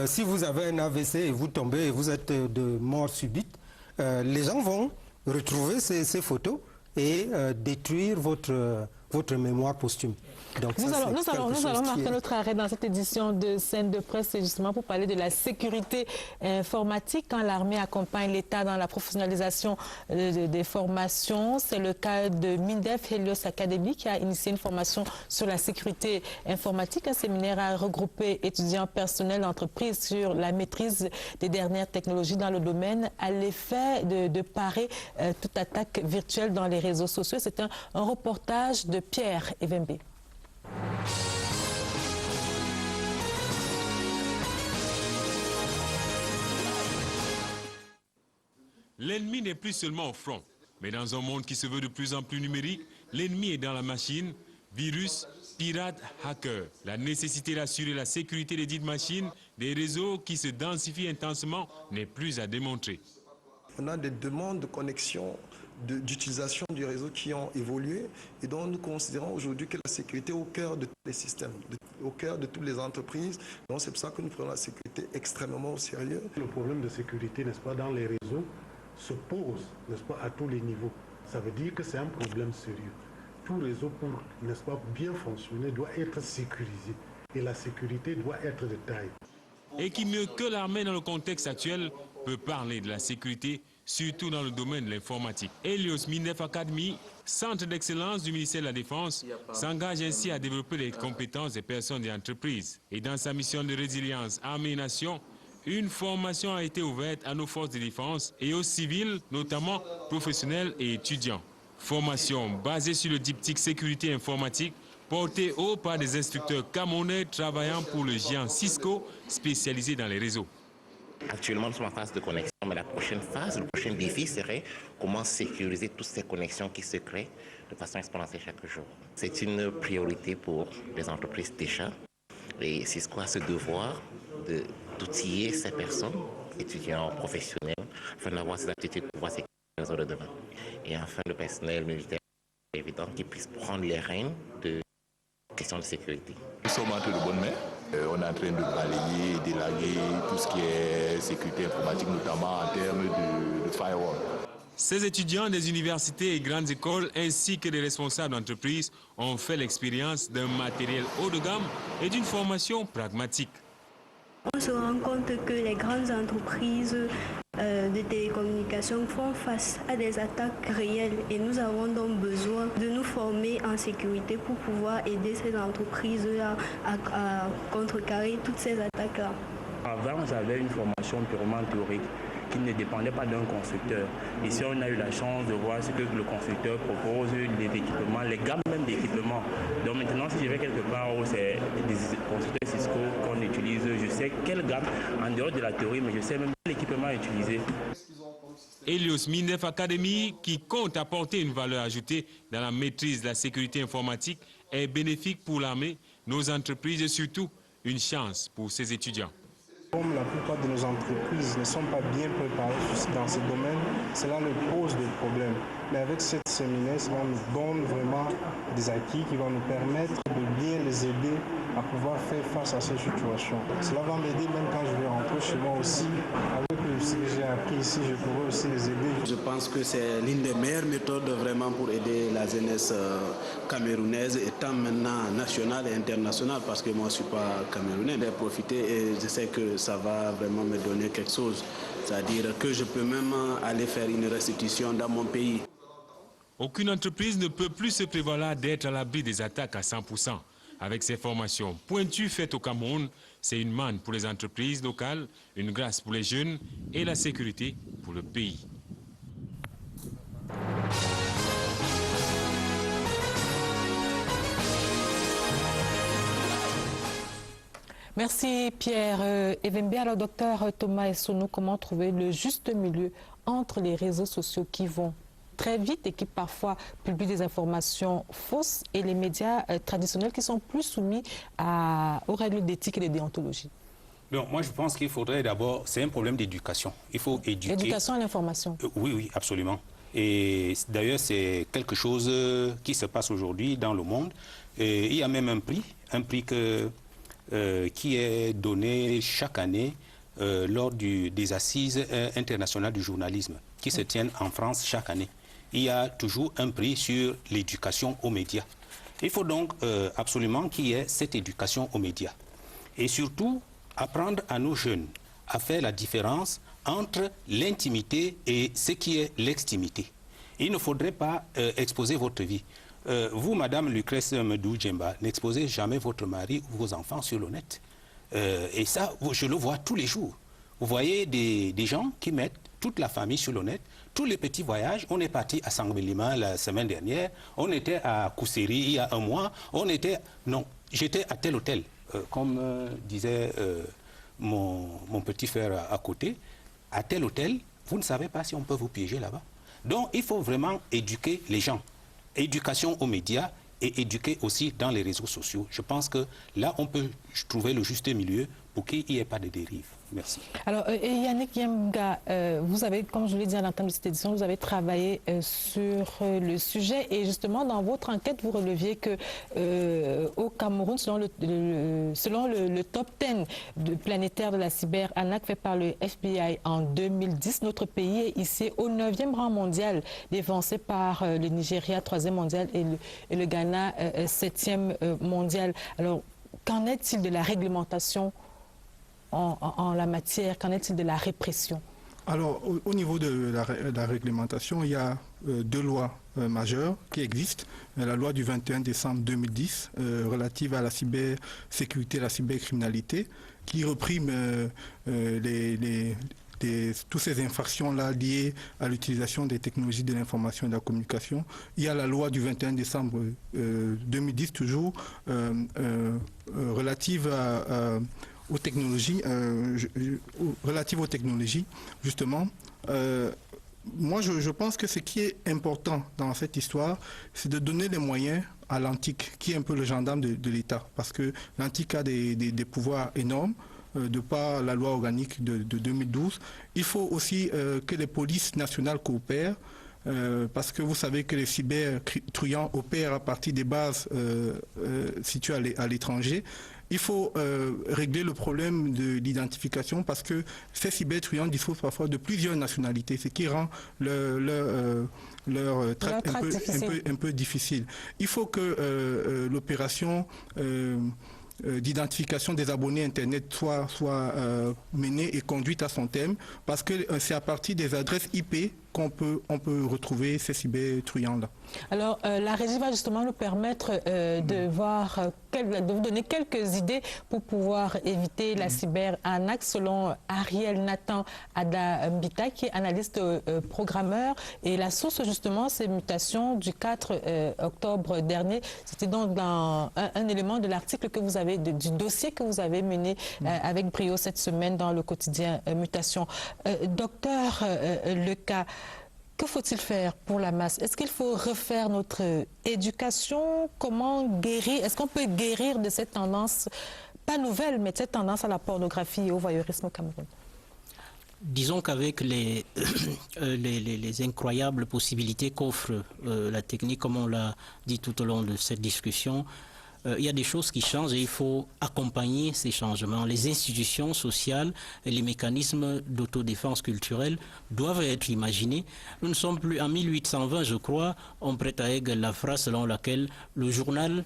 si vous avez un AVC et vous tombez et vous êtes de mort subite, les gens vont retrouver ces photos et détruire votre mémoire posthume. Donc, nous allons marquer notre arrêt dans cette édition de Scène de presse, c'est justement pour parler de la sécurité informatique quand l'armée accompagne l'État dans la professionnalisation des formations. C'est le cas de Mindef Helios Academy qui a initié une formation sur la sécurité informatique. Un séminaire a regroupé étudiants personnels d'entreprise sur la maîtrise des dernières technologies dans le domaine à l'effet de parer toute attaque virtuelle dans les réseaux sociaux. C'est un reportage de Pierre Evembe. L'ennemi n'est plus seulement au front, mais dans un monde qui se veut de plus en plus numérique, l'ennemi est dans la machine, virus, pirates, hackers. La nécessité d'assurer la sécurité des dites machines, des réseaux qui se densifient intensément, n'est plus à démontrer. On a des demandes de connexion d'utilisation du réseau qui ont évolué et dont nous considérons aujourd'hui que la sécurité est au cœur de tous les systèmes, au cœur de toutes les entreprises. Donc c'est pour ça que nous prenons la sécurité extrêmement au sérieux. Le problème de sécurité, n'est-ce pas, dans les réseaux se pose, n'est-ce pas, à tous les niveaux. Ça veut dire que c'est un problème sérieux. Tout réseau, pour, n'est-ce pas, bien fonctionner, doit être sécurisé. Et la sécurité doit être de taille. Et qui mieux que l'armée dans le contexte actuel peut parler de la sécurité, surtout dans le domaine de l'informatique. Helios Minef Academy, centre d'excellence du ministère de la Défense, s'engage ainsi à développer les compétences des personnes et entreprises. Et dans sa mission de résilience armée et nation, une formation a été ouverte à nos forces de défense et aux civils, notamment professionnels et étudiants. Formation basée sur le diptyque sécurité informatique, porté haut par des instructeurs camerounais travaillant pour le géant Cisco, spécialisé dans les réseaux. Actuellement, nous sommes en phase de connexion, mais la prochaine phase, le prochain défi serait comment sécuriser toutes ces connexions qui se créent de façon exponentielle chaque jour. C'est une priorité pour les entreprises déjà, et Cisco a ce devoir d'outiller ces personnes, étudiants, professionnels, afin d'avoir ces aptitudes pour pouvoir sécuriser les réseaux de demain. Et enfin, le personnel militaire, c'est évident qu'ils puissent prendre les rênes de questions de sécurité. Nous sommes entre de bonnes mains. On est en train de balayer, d'élaguer tout ce qui est sécurité informatique, notamment en termes de firewall. Ces étudiants des universités et grandes écoles ainsi que des responsables d'entreprises ont fait l'expérience d'un matériel haut de gamme et d'une formation pragmatique. On se rend compte que les grandes entreprises de télécommunications font face à des attaques réelles et nous avons donc besoin de nous former en sécurité pour pouvoir aider ces entreprises-là à contrecarrer toutes ces attaques-là. Avant, j'avais une formation purement théorique qui ne dépendait pas d'un constructeur. Ici, on a eu la chance de voir ce que le constructeur propose, les équipements, les gammes même d'équipements. Donc maintenant, si je vais quelque part où c'est des constructeurs Cisco qu'on utilise, je sais quelle gamme, en dehors de la théorie, mais je sais même l'équipement utilisé. Helios Minef Academy, qui compte apporter une valeur ajoutée dans la maîtrise de la sécurité informatique, est bénéfique pour l'armée, nos entreprises et surtout une chance pour ses étudiants. Comme la plupart de nos entreprises ne sont pas bien préparées dans ce domaine, cela leur pose des problèmes. Mais avec cette séminaire, cela nous donne vraiment des acquis qui vont nous permettre de bien les aider à pouvoir faire face à ces situations. Cela va m'aider même quand je vais rentrer chez moi aussi. Avec ce que j'ai appris ici, je pourrai aussi les aider. Je pense que c'est l'une des meilleures méthodes vraiment pour aider la jeunesse camerounaise, étant maintenant nationale et internationale, parce que moi je ne suis pas camerounais. J'ai profité et je sais que ça va vraiment me donner quelque chose. C'est-à-dire que je peux même aller faire une restitution dans mon pays. Aucune entreprise ne peut plus se prévaloir d'être à l'abri des attaques à 100%. Avec ces formations pointues faites au Cameroun, c'est une manne pour les entreprises locales, une grâce pour les jeunes et la sécurité pour le pays. Merci Pierre Evembe. Alors docteur Thomas Essounou, comment trouver le juste milieu entre les réseaux sociaux qui vont très vite et qui parfois publient des informations fausses et les médias traditionnels qui sont plus soumis aux règles d'éthique et de déontologie? Donc, moi, je pense qu'il faudrait d'abord, c'est un problème d'éducation. Il faut éduquer. L'éducation à l'information. Oui, oui, absolument. Et d'ailleurs, c'est quelque chose qui se passe aujourd'hui dans le monde. Et il y a même un prix qui est donné chaque année lors des assises internationales du journalisme qui se tiennent en France chaque année. Il y a toujours un prix sur l'éducation aux médias. Il faut donc absolument qu'il y ait cette éducation aux médias. Et surtout, apprendre à nos jeunes à faire la différence entre l'intimité et ce qui est l'extimité. Il ne faudrait pas exposer votre vie. Vous, Madame Lucrèce Medou-Djemba, n'exposez jamais votre mari ou vos enfants sur le net. Et ça, je le vois tous les jours. Vous voyez des gens qui mettent toute la famille sur le net, tous les petits voyages. On est parti à Sangbélima la semaine dernière, on était à Kousséri il y a un mois, j'étais à tel hôtel. Comme disait mon petit frère à côté, à tel hôtel, vous ne savez pas si on peut vous piéger là-bas. Donc il faut vraiment éduquer les gens. Éducation aux médias et éduquer aussi dans les réseaux sociaux. Je pense que là, on peut trouver le juste milieu pour qu'il n'y ait pas de dérive. Merci. Alors, Yannick Yemga, vous avez, comme je l'ai dit à l'entame de cette édition, vous avez travaillé sur le sujet et justement, dans votre enquête, vous releviez que au Cameroun, selon le top 10 planétaire de la cyber-ANAC fait par le FBI en 2010, notre pays est ici au 9e rang mondial, dévancé par le Nigeria, 3e mondial, et le Ghana, 7e mondial. Alors, qu'en est-il de la réglementation en la matière? Qu'en est-il de la répression? Alors, au niveau de la réglementation, il y a deux lois majeures qui existent. La loi du 21 décembre 2010 relative à la cybersécurité et la cybercriminalité, qui reprime toutes ces infractions-là liées à l'utilisation des technologies de l'information et de la communication. Il y a la loi du 21 décembre 2010, toujours, relative aux technologies, justement. Moi, je pense que ce qui est important dans cette histoire, c'est de donner les moyens à l'Antic, qui est un peu le gendarme de l'État, parce que l'Antic a des pouvoirs énormes, de par la loi organique de 2012. Il faut aussi que les polices nationales coopèrent, parce que vous savez que les cybertruands opèrent à partir des bases situées à l'étranger. Il faut régler le problème de l'identification, parce que ces cybertruands disposent parfois de plusieurs nationalités, ce qui rend leur traque un peu difficile. Il faut que l'opération d'identification des abonnés Internet soit menée et conduite à son terme, parce que c'est à partir des adresses IP qu'on peut retrouver ces cybertruands-là. Alors, la régie va justement nous permettre de vous donner quelques idées pour pouvoir éviter la cyber-arnaque, selon Ariel Nathan Adambita, qui est analyste programmeur. Et la source, justement, ces mutations du 4 octobre dernier, c'était donc dans un élément de l'article que vous avez, du dossier que vous avez mené avec brio cette semaine dans le quotidien Mutation. Docteur Leca, que faut-il faire pour la masse? Est-ce qu'il faut refaire notre éducation? Comment guérir? Est-ce qu'on peut guérir de cette tendance, pas nouvelle, mais de cette tendance à la pornographie et au voyeurisme au Cameroun? Disons qu'avec les incroyables possibilités qu'offre la technique, comme on l'a dit tout au long de cette discussion, il y a des choses qui changent et il faut accompagner ces changements. Les institutions sociales et les mécanismes d'autodéfense culturelle doivent être imaginés. Nous ne sommes plus en 1820, je crois, on prête à Hegel la phrase selon laquelle le journal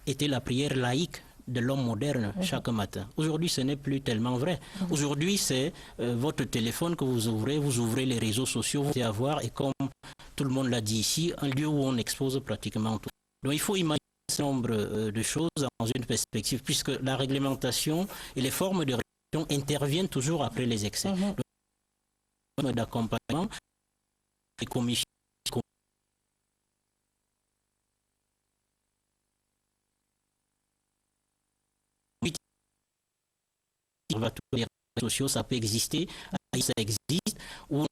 était la prière laïque de l'homme moderne chaque matin. Aujourd'hui, ce n'est plus tellement vrai. Aujourd'hui, c'est votre téléphone que vous ouvrez les réseaux sociaux, vous allez avoir, et comme tout le monde l'a dit ici, un lieu où on expose pratiquement tout. Donc il faut imaginer un nombre de choses dans une perspective, puisque la réglementation et les formes de réglementation interviennent toujours après les excès. Donc, d'accompagnement, les commissions les réseaux sociaux, ça peut exister, ça existe, où